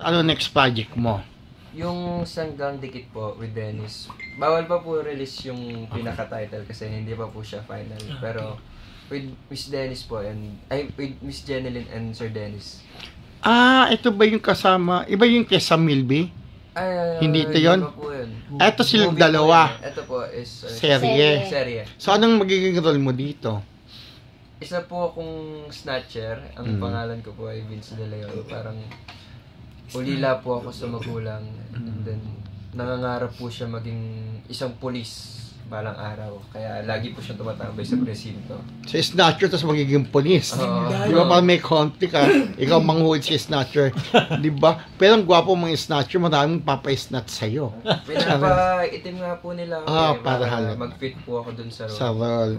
Ano next project mo? Yung Sanggang Dikit po with Dennis. Bawal pa po release yung pinaka-title kasi hindi pa po siya final. Pero with Miss Dennis po and with Miss Jeneline and Sir Dennis. Ito ba yung kasama? Iba yung kesa Milby? Hindi ito yun? Iba po yun. Ito silang Movie po dalawa. yun. Ito po is Serye. serye. So, anong magiging role mo dito? Isa po akong snatcher. Ang pangalan ko po ay Vince De Leon. Parang ulila po ako sa magulang. And then, nangangarap po siya maging isang pulis balang araw. Kaya lagi po siya tumatambay sa presinto. So, snatcher, tapos magiging police. Oo. Di ba parang may konti ka? Ikaw manghuli si snatcher. Di ba? Pero ang gwapo mga snatcher, maraming papa-snatch sa'yo. Pinapaitim nga po nila ako para mag-fit po ako dun sa role. Sa role.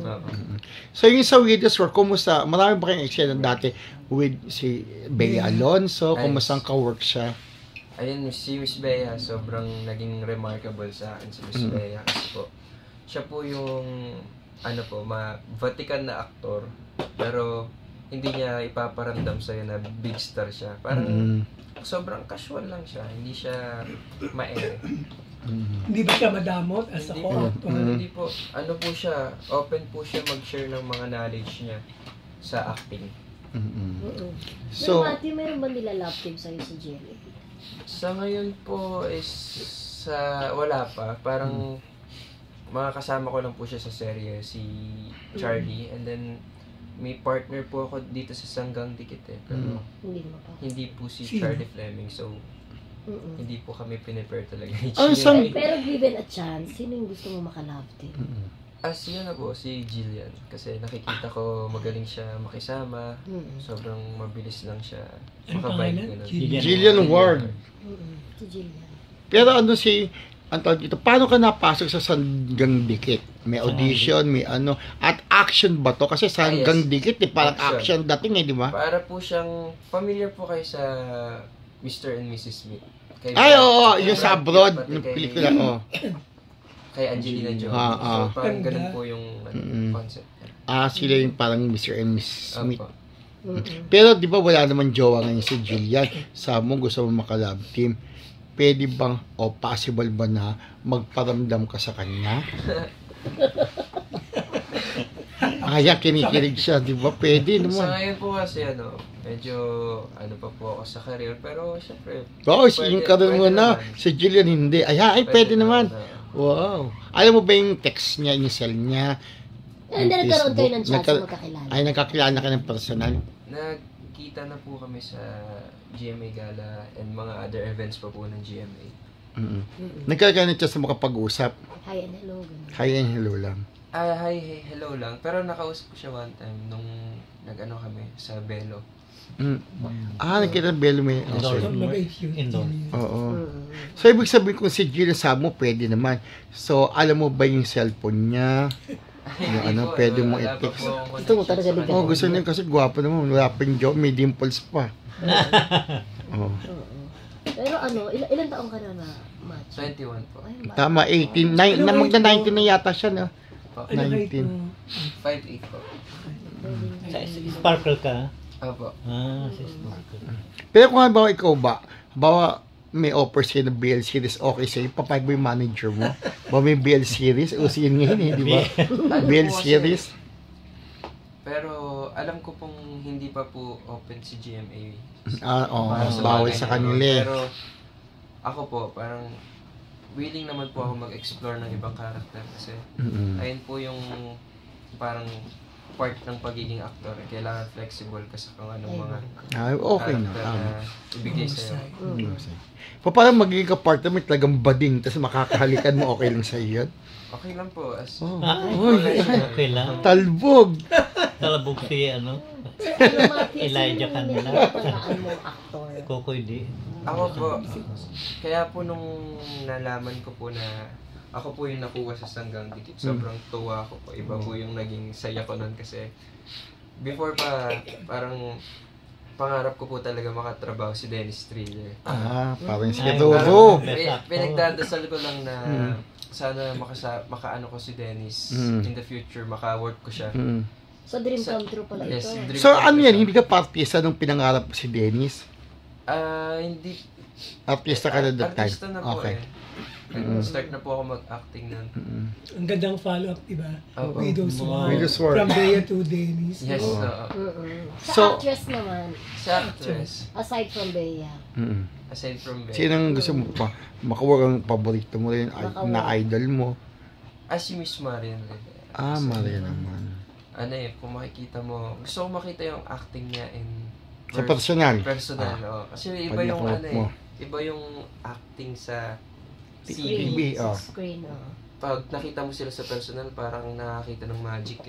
So, yung sa Widows War, kumusta? Marami ba kayong eksena dati with si Bea Alonso? Kumusta ang ka-work siya? Ayun, si Miss Bea, sobrang naging remarkable sa akin si Miss Bea. Kasi po, siya po yung, Vatican na aktor, pero hindi niya ipaparamdam sa'yo na big star siya. Parang sobrang casual lang siya, hindi siya ma-ere. Hindi ba siya madamot as a co-actor? Hindi po. Ano po siya, open po siya mag-share ng mga knowledge niya sa acting. So, Matthew, meron ba nila love team sa'yo sa GMA? Sa ngayon po is wala pa. Parang mga kasama ko lang po siya sa serye, si Charlie. And then, may partner po ako dito sa Sanggang Dikit eh. Pero hindi po si Charlie Fleming. So, hindi po kami pinipare talaga. Pero given a chance, sino yung gusto mo maka-love team? Yun na po, si Jillian. Kasi nakikita ko magaling siya makisama. Sobrang mabilis lang siya makabind. Jillian Ward. Si Jillian. Pero ano ang tawag dito, paano ka napasok sa Sanggang Dikit? May audition, may ano, at action ba to? Kasi Sanggang Dikit, parang action dating di ba? Para po siyang, familiar po kayo sa Mr. and Mrs. Smith. Oo, yung sa abroad, yung pelikula, kay Angelina Jolie. So, parang ganun po yung concept. Sila yung parang Mr. and Mrs. Smith. Pero di ba wala naman jowa ngayon si Jillian? Sabi mo, gusto mo maka-love team. Pwede bang, possible ba na magparamdam ka sa kanya? Kinikilig siya, di ba? Pwede naman. Sa ngayon po kasi, medyo, pa po ako sa career, pero syempre, yung career mo na, si Jillian hindi. Pwede naman. Wow. Alam mo ba yung text niya, initial niya? Hindi, nagkaroon kayo ng chance magkakilala. Nagkakilala ka ng personal? Nagkita na po kami sa GMA Gala and mga other events pa po ng GMA. Nagkakaroon ng chance makapag-usap? Hi and hello. Hi and hello lang. Hi, hello lang. Pero nakausap ko siya one time nung kami sa Belo. Nakita ng Belo may Indoor. Oo. So, ibig sabihin kung si Jillian sabi mo, pwede naman. So, alam mo ba yung cellphone niya? Yung pwede mong i-text. Gusto mo talaga din. Gusto niya kasi gwapo naman. Wala pa yung job, may dimples pa. Pero ilan taong ka na match? 21 po. Tama, 18. Magna-19 na yata siya, no? 19. 5'8 po. Sparkle ka? Opo. Si Sparkle. Pero kung halimbawa ikaw ba, may offer sa'yo na BL series, okay sa'yo, papayag mo yung manager mo? May BL series? Usiin ngayon di ba? BL series? Pero alam ko pong hindi pa po open si GMA. Bawal sa kanila. Pero ako po, parang willing naman po ako mag-explore ng ibang karakter kasi ayun po yung parang part ng pagiging actor. Kailangan flexible kasi kung anong mga okay na. Ibigay sa'yo. Parang magiging ka-partner mo talagang bading tapos makakahalikan mo, okay lang sa'yo yun? Okay lang po. Okay lang. Talbog! Talbog si Elijah kanila. Kokoy di. Ako po, kaya po nung nalaman ko po na ako po yung nakuha sa Sanggang Dikit, sobrang tuwa ako po. Iba po yung naging saya ko nun kasi before pa, parang pangarap ko po talaga makatrabaho si Dennis Thriller. Parang si Roro. Pinagdadasal ko lang na sana makaano ko si Dennis in the future, maka-work ko siya. So, dream come true pala ito. So, ano yan? Hindi ka partisa nung pinangarap si Dennis? Hindi Artista ka na that time. Artista na po Okay. Start na po ako mag-acting nun. Ang gandang follow-up, diba? Opo. Widow's War. Widow's War. From Bea to Dennis. Yes, oo. Sa So- actress naman, Sa actress, aside from Bea. aside from Bea. Sinong gusto mo pa? Makuha ang paborito mo rin na idol mo. Si Miss Marian Rivera. Maria naman. Ano kung makikita mo, gusto ko makita yung acting niya in Sa personal. personal, oo. Kasi iba Pag yung nakuha mo. iba yung acting sa Screen. TV. oh. Sa screen, Pag nakita mo sila sa personal, parang nakakita ng magic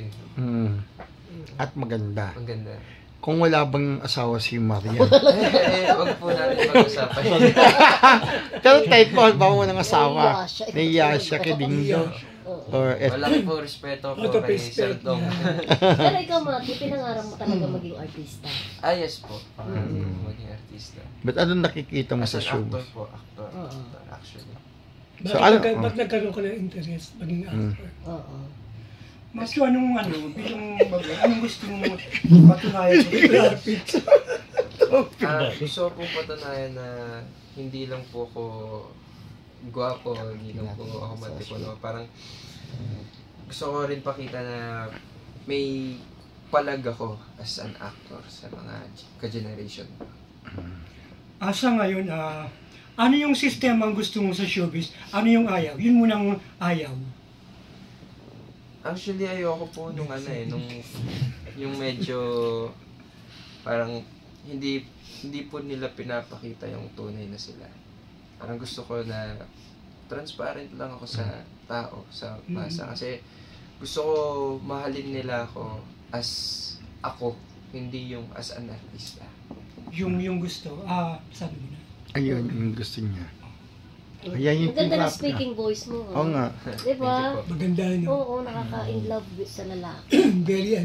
At maganda. Ang ganda. Kung wala bang asawa si Maria. Wag po natin pag-usapan. Pero type ko, bawa mo ng asawa. Nahiya siya. Nahiya siya kay Dingdo. Or Malaki po respeto po kay Sir Dong. Pero ikaw, Mati, pinangarap mo talaga maging artista. Yes po. Maging artista. But ano nakikita mo As sa an show? actor po, actor actually. So, ano- Ba't nagkaroon ka ng interest maging actor? Oo. Mas anong bilang anong gusto mong patunayan sa Gusto ko pong patunayan na hindi lang po ako gwapo, hindi lang po ako matipon. Parang gusto ko rin pakita na may palag ako as an actor sa mga ka-generation. Sa ngayon, ano yung sistema ang gusto mo sa showbiz? Ano yung ayaw? Yun mo nang ayaw. Actually, ayoko po nung nung yung medyo parang hindi po nila pinapakita yung tunay na sila. Parang gusto ko na transparent lang ako sa tao, sa masa. Kasi gusto ko mahalin nila ako as ako, hindi yung as an artista. Yung gusto, sabi mo na. Ayun, yung gusto niya. Ayan yung Maganda na pinap- speaking voice mo. Oo nga. Diba? Maganda, no? Oo, nakaka-in love sa lalaki. Very